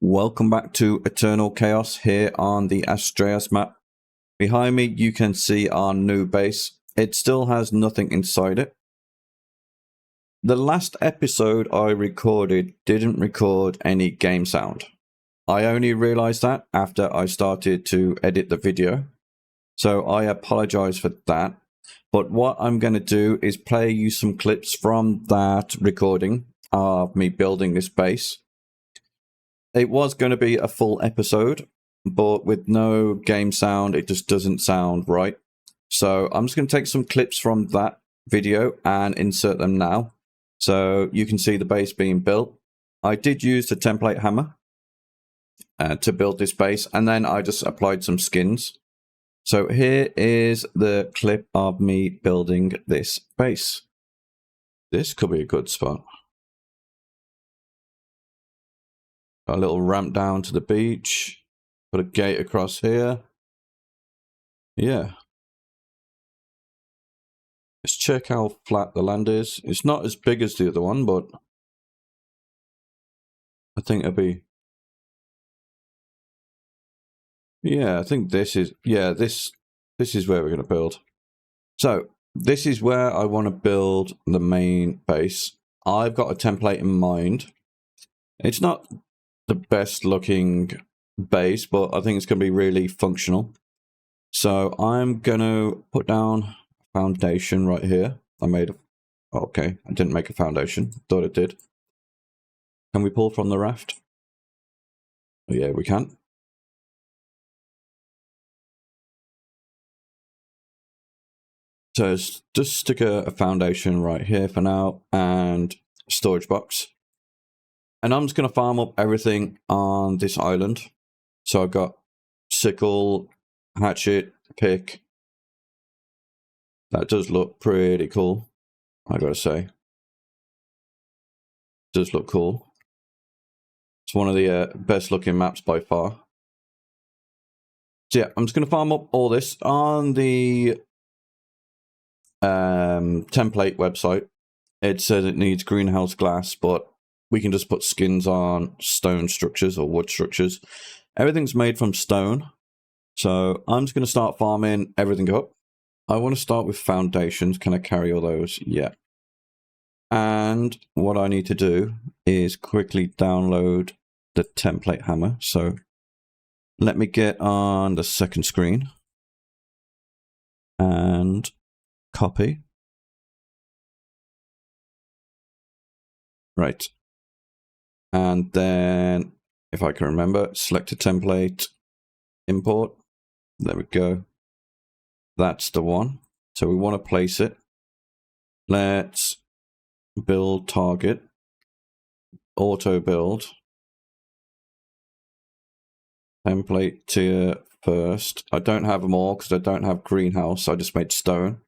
Welcome back to Eternal Chaos here on the Astraeos map. Behind me you can see our new base. It still has nothing inside it. The last episode I recorded didn't record any game sound. I only realized that after I started to edit the video. So I apologize for that. But what I'm going to do is play you some clips from that recording of me building this base. It was going to be a full episode, but with no game sound, it just doesn't sound right. So I'm just going to take some clips from that video and insert them now, so you can see the base being built. I did use the template hammer to build this base, and then I just applied some skins. So here is the clip of me building this base. This could be a good spot. A little ramp down to the beach. Put a gate across here. Yeah. Let's check how flat the land is. It's not as big as the other one, but I think it'll be... Yeah, I think this is... Yeah, this is where we're going to build. So, this is where I want to build the main base. I've got a template in mind. It's not the best looking base, but I think it's going to be really functional. So I'm going to put down a foundation right here. I made a... Okay, I didn't make a foundation. Thought it did. Can we pull from the raft? Oh, yeah, we can. So just stick a foundation right here for now, and a storage box. And I'm just going to farm up everything on this island. So I've got sickle, hatchet, pick. That does look pretty cool, I gotta say. Does look cool. It's one of the best looking maps by far. So yeah, I'm just going to farm up all this on the template website. It says it needs greenhouse glass, but we can just put skins on stone structures or wood structures. Everything's made from stone. So I'm just going to start farming everything up. I want to start with foundations. Can I carry all those? Yeah. And what I need to do is quickly download the template hammer. So let me get on the second screen and copy. Right. And then, if I can remember, select a template, import. There we go. That's the one. So we want to place it. Let's build target. Auto build. Template tier first. I don't have them all because I don't have greenhouse. I just made stone.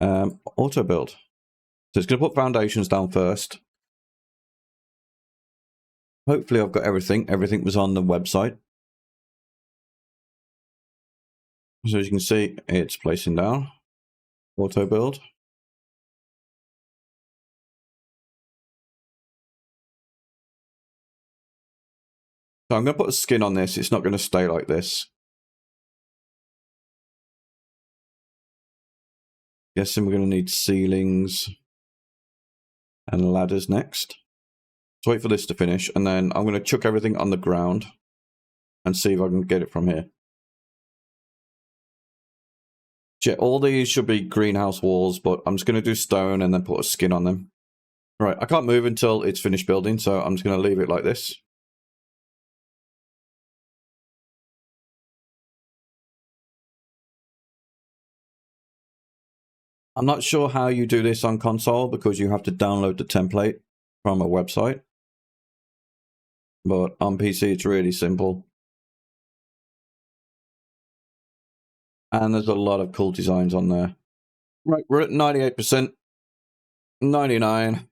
Auto build. So it's going to put foundations down first. Hopefully I've got everything. Everything was on the website. So as you can see, it's placing down. Auto build. So I'm going to put a skin on this. It's not going to stay like this. Guessing we're going to need ceilings and ladders next. So wait for this to finish, and then I'm going to chuck everything on the ground and see if I can get it from here. Yeah, all these should be greenhouse walls, but I'm just going to do stone and then put a skin on them. Right, I can't move until it's finished building, so I'm just going to leave it like this. I'm not sure how you do this on console because you have to download the template from a website. But on PC, it's really simple. And there's a lot of cool designs on there. Right, we're at 98%. 99.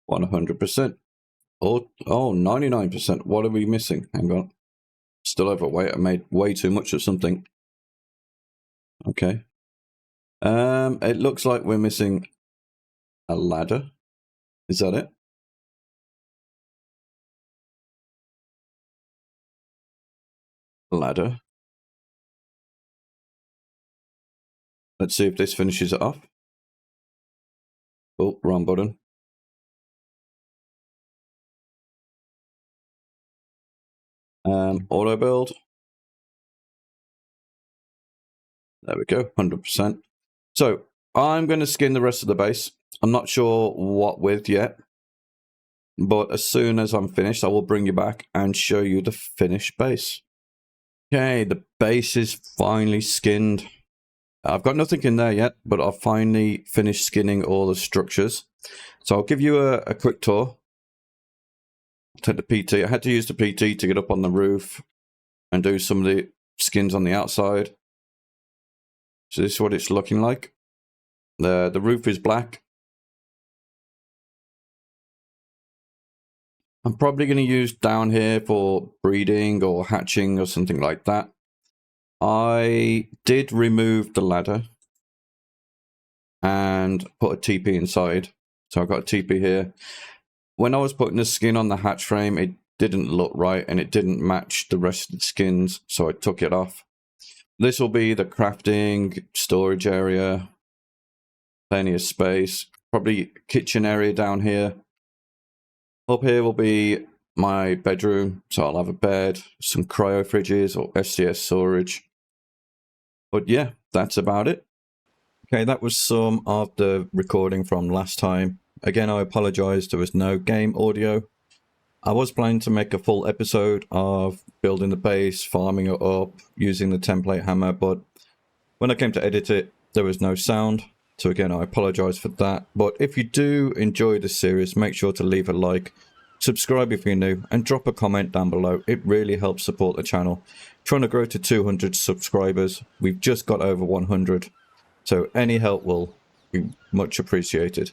%. Oh, 99%. What are we missing? Hang on. Still overweight. I made way too much of something. Okay. It looks like we're missing a ladder. Is that it? Ladder. Let's see if this finishes it off. Oh, wrong button. Auto build. There we go, 100%. So I'm going to skin the rest of the base. I'm not sure what width yet, but as soon as I'm finished, I will bring you back and show you the finished base. Okay, the base is finally skinned. I've got nothing in there yet, but I've finally finished skinning all the structures. So I'll give you a quick tour. Take the PT. I had to use the PT to get up on the roof and do some of the skins on the outside. So this is what it's looking like. The roof is black. I'm probably going to use down here for breeding or hatching or something like that. I did remove the ladder and put a TP inside. So I've got a TP here. When I was putting the skin on the hatch frame, it didn't look right and it didn't match the rest of the skins, so I took it off. This will be the crafting, storage area, plenty of space, probably kitchen area down here. Up here will be my bedroom, so I'll have a bed, some cryo fridges or SCS storage. But yeah, that's about it. Okay, that was some of the recording from last time. Again, I apologize, there was no game audio. I was planning to make a full episode of building the base, farming it up, using the template hammer, but when I came to edit it, there was no sound. So again, I apologize for that. But if you do enjoy this series, make sure to leave a like, subscribe if you're new, and drop a comment down below. It really helps support the channel. Trying to grow to 200 subscribers. We've just got over 100. So any help will be much appreciated.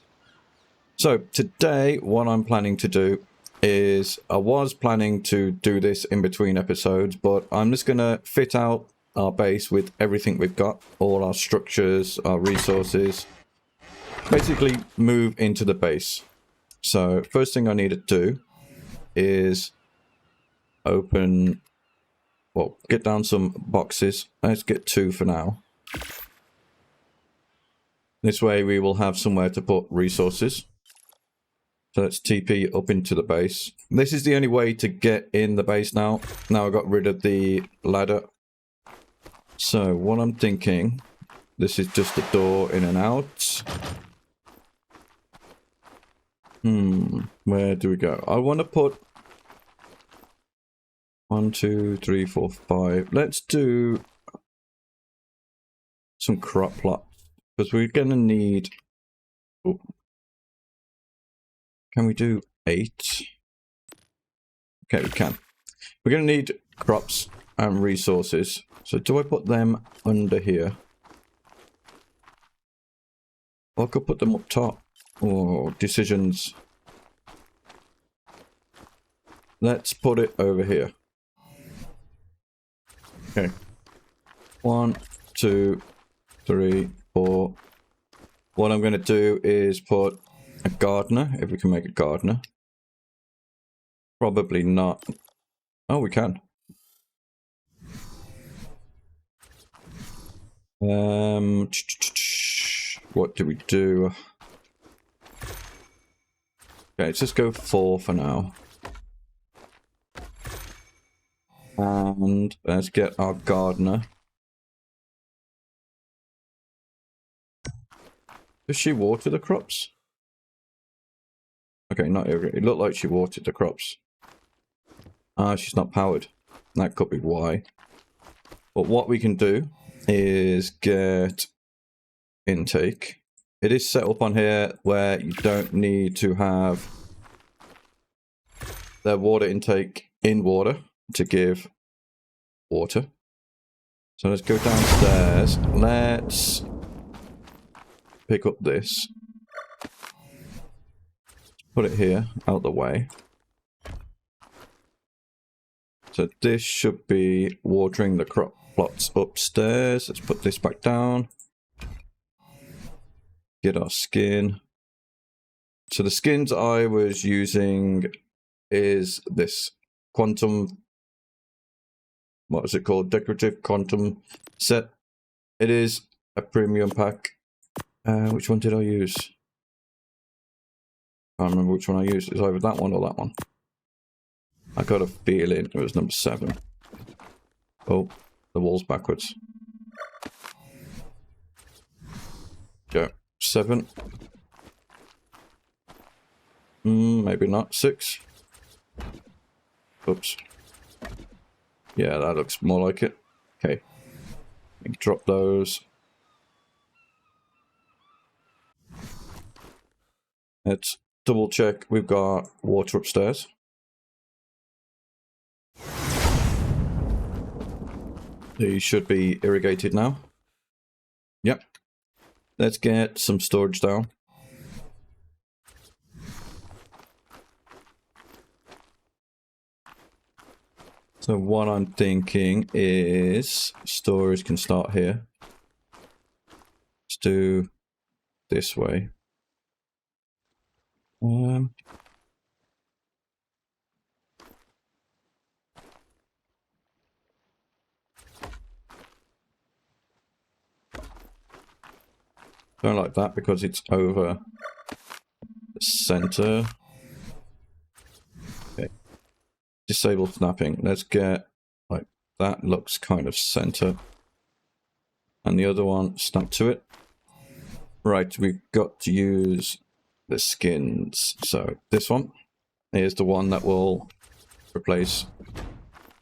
So today, what I'm planning to do is, I was planning to do this in between episodes, but I'm just going to fit out our base with everything we've got, all our structures, our resources, basically move into the base. So first thing I need to do is open, well, get down some boxes. Let's get 2 for now. This way we will have somewhere to put resources. So let's TP up into the base. This is the only way to get in the base now. Now I got rid of the ladder. So what I'm thinking, this is just a door in and out. Where do we go? I want to put 1, 2, 3, 4, 5. Let's do some crop plots because we're going to need. Oh, can we do 8? Okay, we can. We're going to need crops and resources. So do I put them under here? Or I could put them up top. Oh, decisions. Let's put it over here. Okay. 1, 2, 3, 4. What I'm going to do is put a gardener, if we can make a gardener. Probably not. Oh, we can. What do we do? Okay, let's just go 4 for now. And let's get our gardener. Does she water the crops? Okay, not every. It looked like she watered the crops. Ah, she's not powered. That could be why. But what we can do is get intake. It is set up on here where you don't need to have the water intake in water to give water. So let's go downstairs. Let's pick up this. Put it here, out the way. So this should be watering the crop plots upstairs. Let's put this back down. Get our skin. So the skins I was using is this quantum, what is it called? Decorative quantum set. It is a premium pack. Which one did I use? I can't remember which one I used. It's either that one or that one. I got a feeling it was number 7. Oh, the wall's backwards. Go. 7. Maybe not. 6. Oops. Yeah, that looks more like it. Okay. Drop those. Let's double check. We've got water upstairs. These should be irrigated now. Yep. Let's get some storage down. So what I'm thinking is storage can start here. Let's do this way. Don't like that because it's over the center. Okay. Disable snapping. Let's get like that. Looks kind of center. And the other one, snap to it. Right, we've got to use the skins. So this one is the one that will replace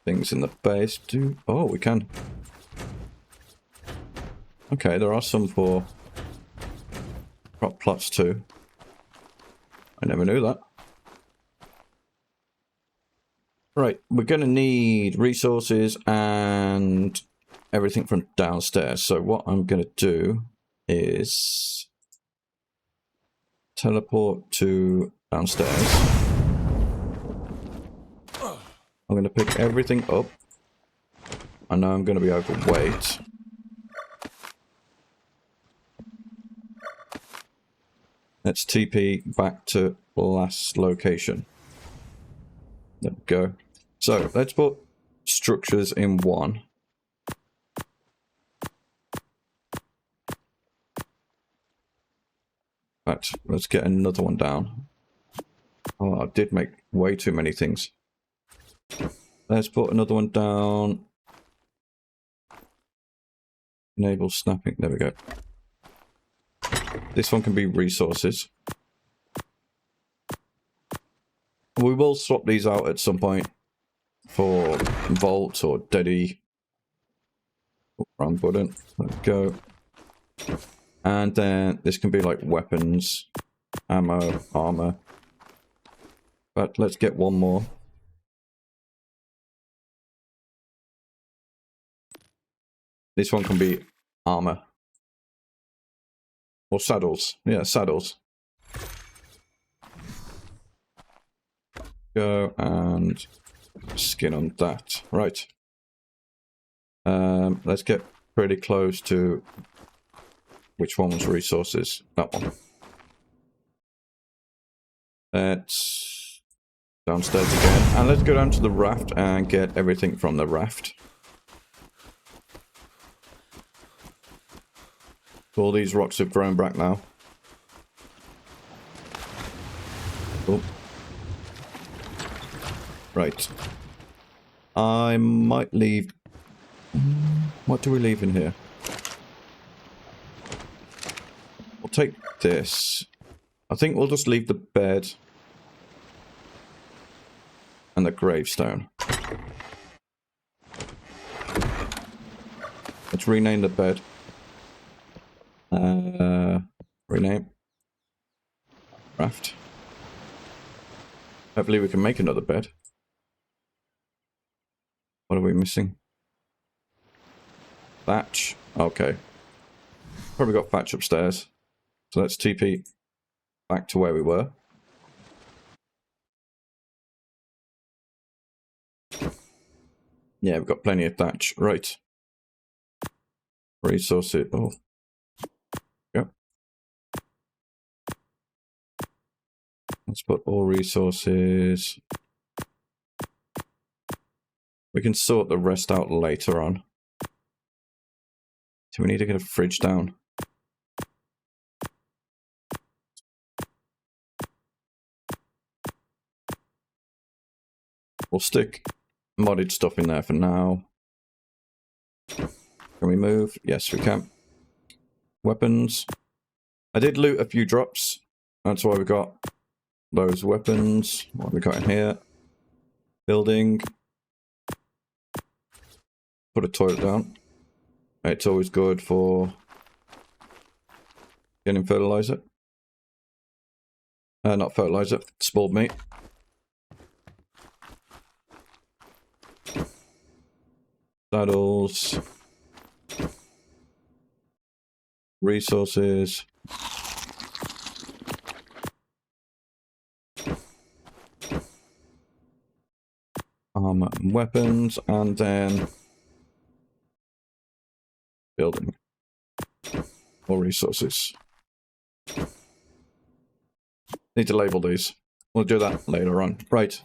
things in the base. Oh, we can. Okay, there are some for prop plots too. I never knew that. Right, we're going to need resources and everything from downstairs. So what I'm going to do is teleport to downstairs. I'm going to pick everything up. I know I'm going to be overweight. Let's TP back to last location. There we go. So let's put structures in 1. Right, let's get another one down. Oh, I did make way too many things. Let's put another one down. Enable snapping. There we go. This one can be resources. We will swap these out at some point for vault or deady. Oh, wrong button. Let's go. And then this can be like weapons, ammo, armor. But let's get one more. This one can be armor. Or saddles. Yeah, saddles. Go and skin on that. Right. Let's get pretty close to which one was resources. That one. Let's downstairs again. And let's go down to the raft and get everything from the raft. All these rocks have grown back now. Oh. Right. I might leave... What do we leave in here? We'll take this. I think we'll just leave the bed and the gravestone. Let's rename the bed. Rename. Raft. Hopefully we can make another bed. What are we missing? Thatch. Okay. Probably got thatch upstairs. So let's TP back to where we were. Yeah, we've got plenty of thatch. Right. Resource it. Oh. Yep. Let's put all resources. We can sort the rest out later on. So we need to get a fridge down. We'll stick modded stuff in there for now. Can we move? Yes, we can. Weapons. I did loot a few drops. That's why we got those weapons. What have we got in here? Building. Put a toilet down. It's always good for getting fertilizer. Not fertilizer, spoiled meat. Saddles. Resources. Armor and weapons, and then building. More resources. Need to label these. We'll do that later on. Right.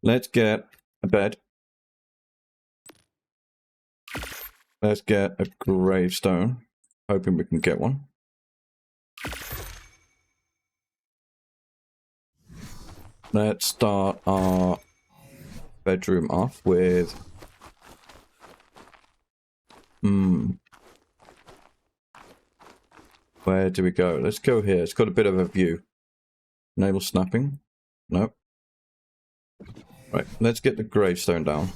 Let's get a bed. Let's get a gravestone. Hoping we can get one. Let's start our bedroom off with... Where do we go? Let's go here. It's got a bit of a view. Enable snapping. Nope. Right, let's get the gravestone down.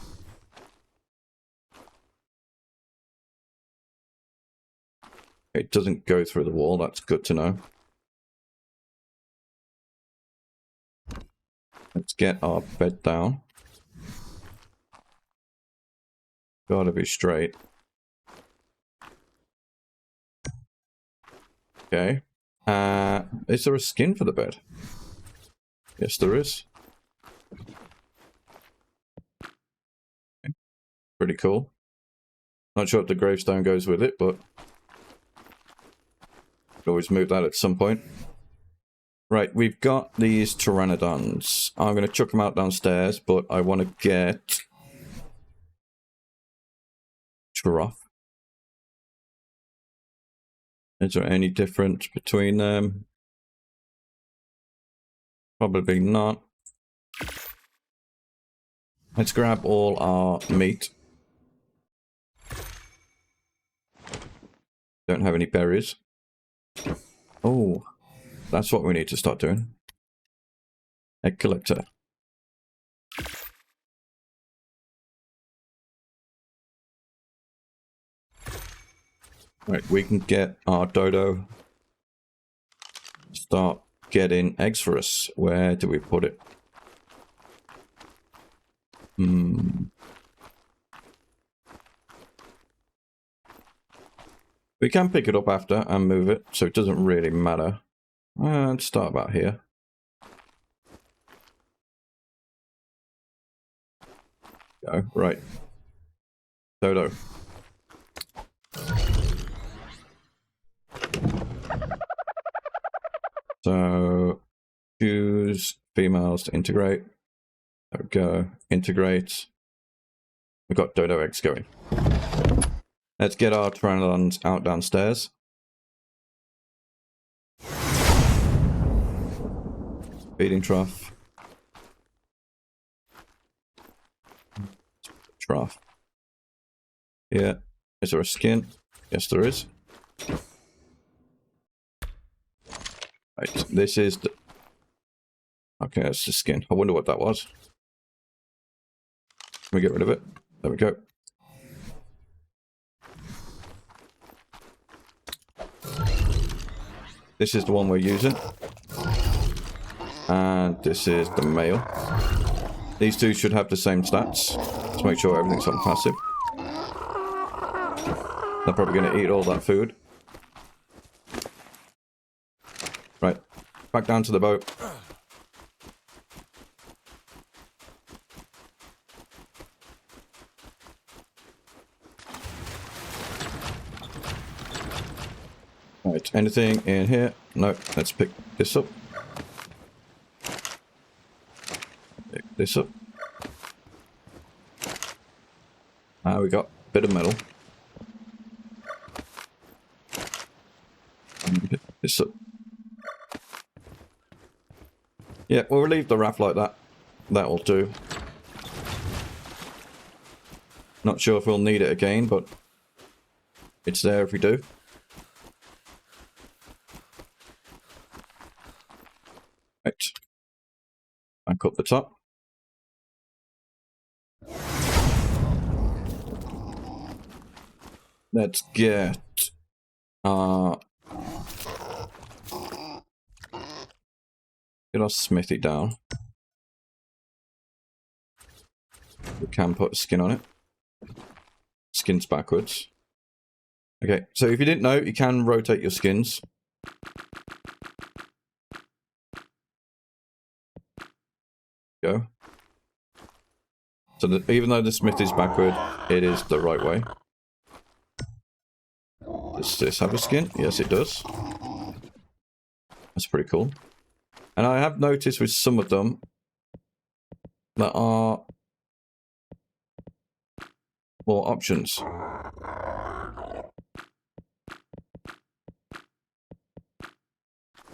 It doesn't go through the wall. That's good to know. Let's get our bed down. Gotta be straight. Okay. Is there a skin for the bed? Yes, there is. Okay. Pretty cool. Not sure if the gravestone goes with it, but could always move that at some point. Right, we've got these pteranodons. I'm going to chuck them out downstairs, but I want to get trough. Is there any difference between them? Probably not. Let's grab all our meat. Don't have any berries. Oh, that's what we need to start doing. Egg collector. Right, we can get our dodo. Start getting eggs for us. Where do we put it? We can pick it up after and move it, so it doesn't really matter. Let's start about here. Go, right. Dodo. So, choose females to integrate. There we go. Integrate. We've got dodo eggs going. Let's get our pteranodons out downstairs. Feeding trough. Trough. Yeah. Is there a skin? Yes, there is. Right, this is the... Okay, that's the skin. I wonder what that was. Can we get rid of it? There we go. This is the one we're using. And this is the male. These two should have the same stats. Let's make sure everything's on passive. They're probably going to eat all that food. Right. Back down to the boat. Right, anything in here? No, let's pick this up. this up. Ah, we got a bit of metal. Pick this up. Yeah, we'll leave the raft like that. That'll do. Not sure if we'll need it again, but it's there if we do. Right. Back up the top. Let's get our smithy down. We can put a skin on it. Skins backwards. Okay, so if you didn't know, you can rotate your skins. Go. So that even though the smith is backward, it is the right way. Does this have a skin? Yes, it does. That's pretty cool. And I have noticed with some of them that are more options.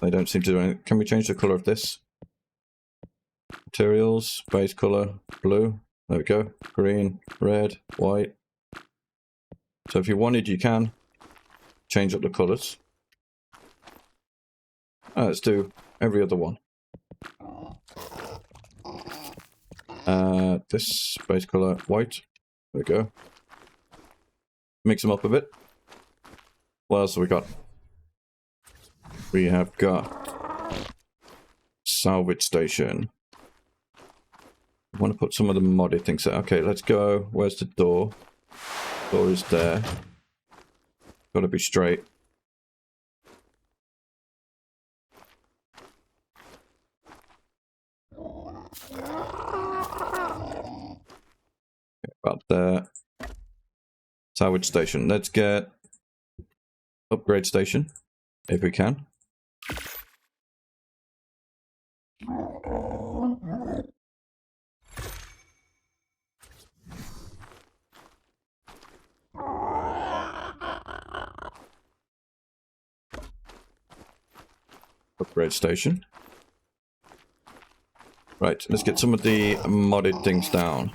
They don't seem to do anything. Can we change the colour of this? Materials, base colour, blue. There we go. Green, red, white. So if you wanted, you can change up the colours. Let's do every other one. This base colour, white. There we go. Mix them up a bit. What else have we got? We have got salvage station. I want to put some of the modded things there. Okay, let's go. Where's the door? Door is there. Got to be straight. Okay, about there. Salvage station. Let's get upgrade station if we can. Upgrade station. Right, let's get some of the modded things down.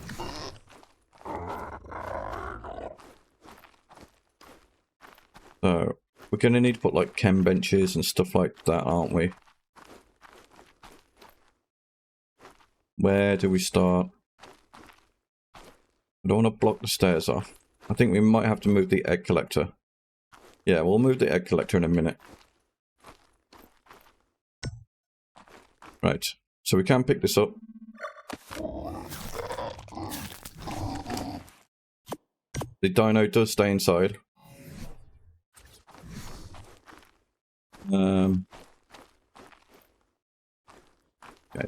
So, we're going to need to put like chem benches and stuff like that, aren't we? Where do we start? I don't want to block the stairs off. I think we might have to move the egg collector. Yeah, we'll move the egg collector in a minute. Right, so we can pick this up. The dino does stay inside. Okay,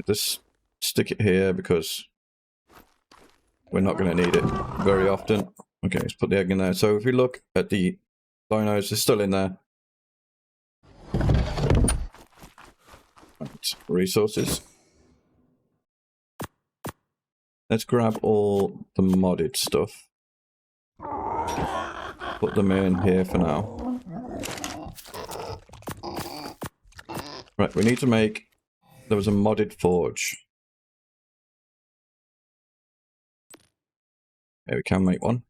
just stick it here because we're not going to need it very often. Okay, let's put the egg in there. So if we look at the dinos, they're still in there. Right, resources. Let's grab all the modded stuff. Put them in here for now. Right, we need to make... There was a modded forge. Yeah, we can make one.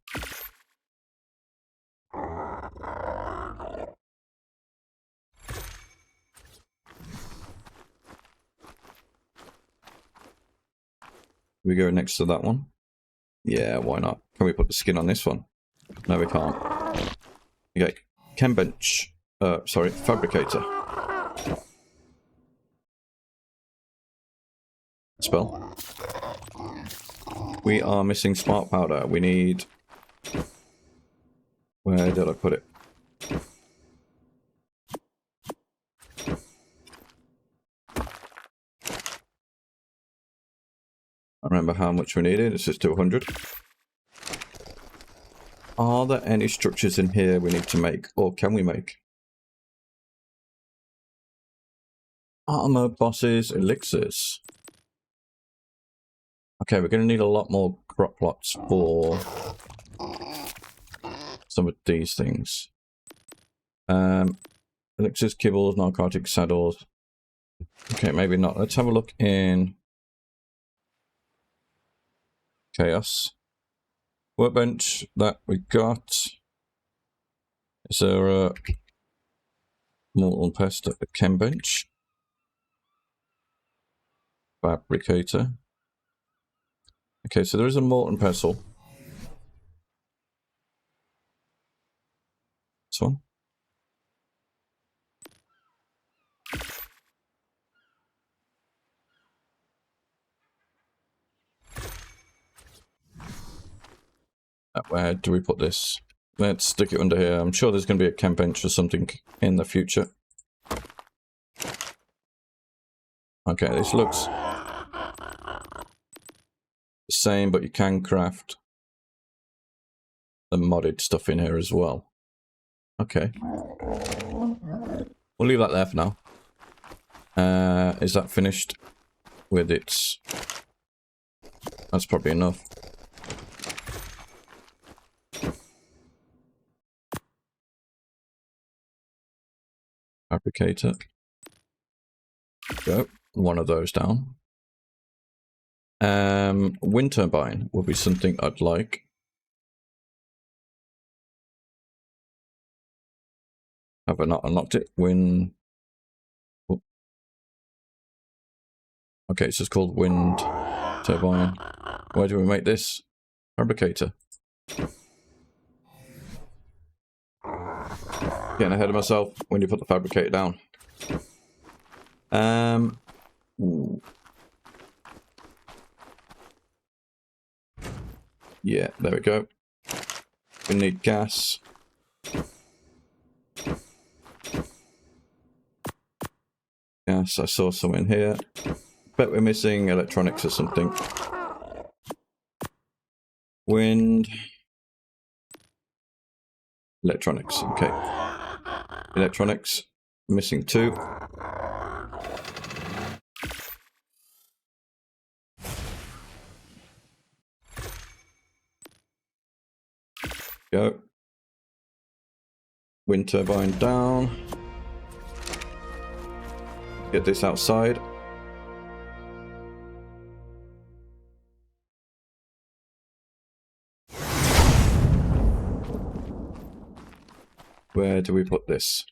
We go next to that one. Yeah, why not? Can we put the skin on this one? No, we can't. Okay, chem bench. Sorry, fabricator. Spell. We are missing spark powder. We need... Where did I put it? I remember how much we needed. It's just 200. Are there any structures in here we need to make? Or can we make? Armor, bosses, elixirs. Okay, we're going to need a lot more crop plots for some of these things. Elixirs, kibbles, narcotics, saddles. Okay, maybe not. Let's have a look in Chaos. Workbench that we got. Is there a mortal pest at the chem bench? Fabricator. Okay, so there is a mortar and pestle. This one. Where do we put this? Let's stick it under here. I'm sure there's going to be a chem bench or something in the future. Okay, this looks the same, but you can craft the modded stuff in here as well. Okay. We'll leave that there for now. Is that finished with its... That's probably enough. Fabricator. Go. One of those down. Wind turbine will be something I'd like. Have I not unlocked it? Wind... Oh. Okay, it's just called wind turbine. Where do we make this? Fabricator. Getting ahead of myself when you put the fabricator down. Ooh. Yeah, there we go. We need gas. Gas, I saw some in here. Bet we're missing electronics or something. Wind. Electronics, okay. Electronics, missing 2. Go. Wind turbine down. Get this outside. Where do we put this?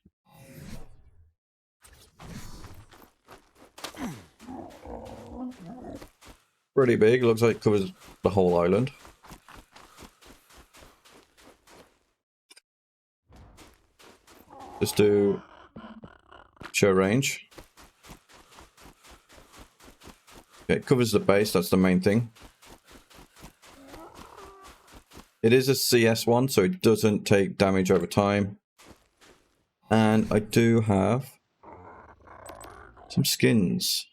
Pretty big, looks like it covers the whole island. Just do show range. Okay, it covers the base, that's the main thing. It is a CS one, so it doesn't take damage over time. And I do have some skins.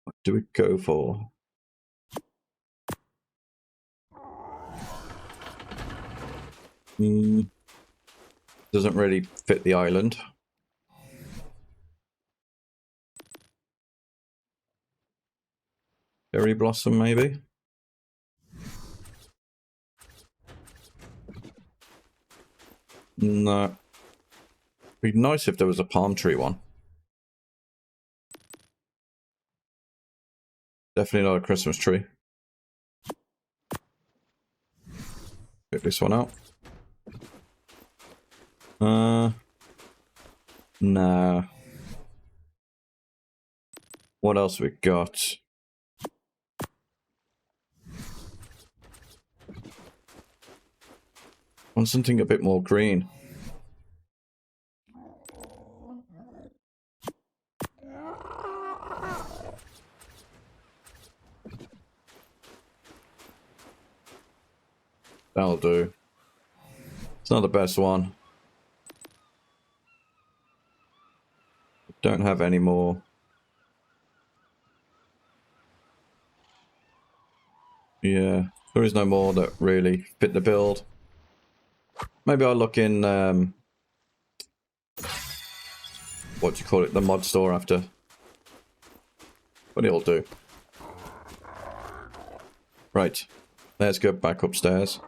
What do we go for? Doesn't really fit the island. Cherry blossom, maybe? No. It'd be nice if there was a palm tree one. Definitely not a Christmas tree. Pick this one out. Nah. What else we got? Want something a bit more green. That'll do. It's not the best one. Don't have any more. Yeah, there is no more that really fit the build. Maybe I'll look in, what do you call it, the mod store after. but it'll do. Right, let's go back upstairs.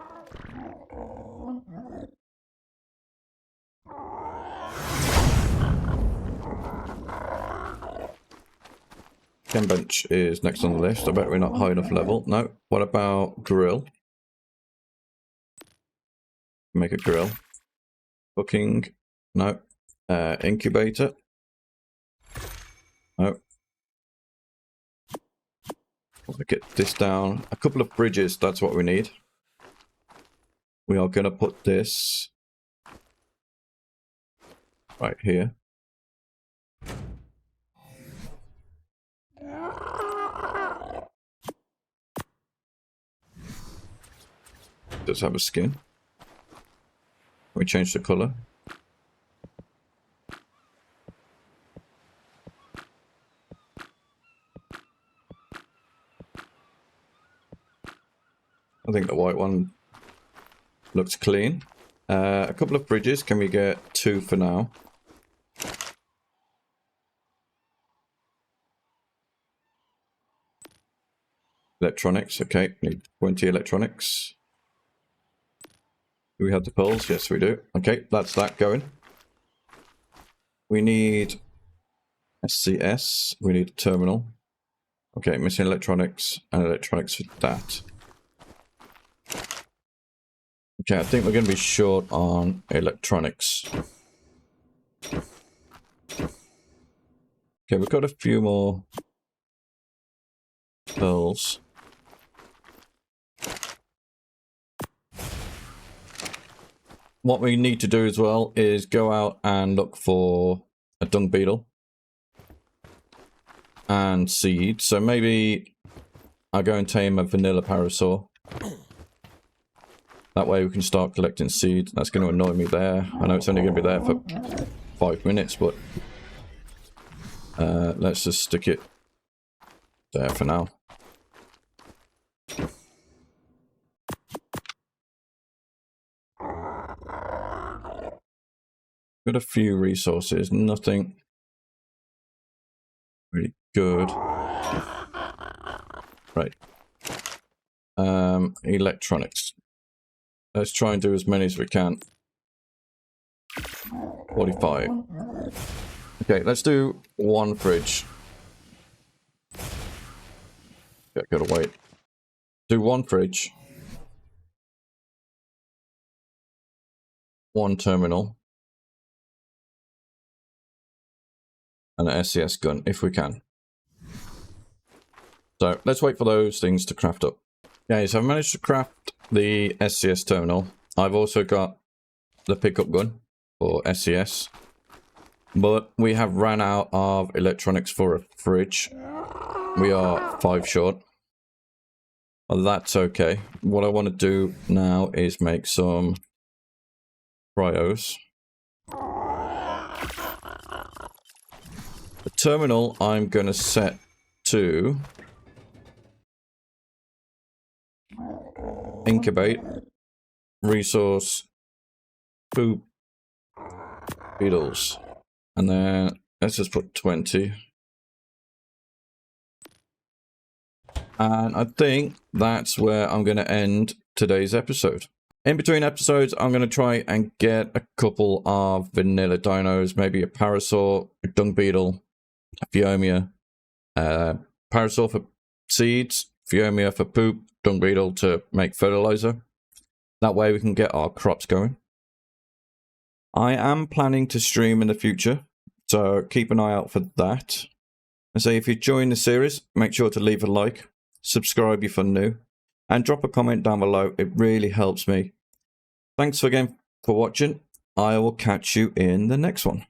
Chem bench is next on the list. I bet we're not high enough level. No. What about grill? Make a grill. Cooking. No. Incubator. No. We'll get this down. A couple of bridges, that's what we need. We are going to put this right here. Does have a skin. We change the color. I think the white one looks clean. A couple of bridges. Can we get 2 for now? Electronics. Okay, need 20 electronics. Do we have the poles? Yes, we do. Okay, that's that going. We need SCS. We need a terminal. Okay, missing electronics and electronics for that. Okay, I think we're going to be short on electronics. Okay, we've got a few more pearls. What we need to do as well is go out and look for a dung beetle and seed. So maybe I'll go and tame a vanilla parasaur. That way we can start collecting seeds. That's going to annoy me there. I know it's only going to be there for 5 minutes, but let's just stick it there for now. Got a few resources, nothing really good. Right. Electronics. Let's try and do as many as we can. 45. Okay, let's do 1 fridge. Yeah, gotta wait. Do 1 fridge. 1 terminal. And an SCS gun, if we can. So, let's wait for those things to craft up. Okay, so I've managed to craft the SCS terminal. I've also got the pickup gun for SCS. But we have ran out of electronics for a fridge. We are 5 short. Well, that's okay. What I want to do now is make some cryos. The terminal I'm going to set to incubate, resource, poop, beetles, and then let's just put 20. And I think that's where I'm going to end today's episode. In between episodes, I'm going to try and get a couple of vanilla dinos, maybe a parasaur, a dung beetle, a Phiomia, parasaur for seeds, Phiomia for poop, dung beetle to make fertilizer. That way we can get our crops going. I am planning to stream in the future, so keep an eye out for that. And so if you join the series, make sure to leave a like, subscribe if you're new, and drop a comment down below. It really helps me. Thanks again for watching. I will catch you in the next one.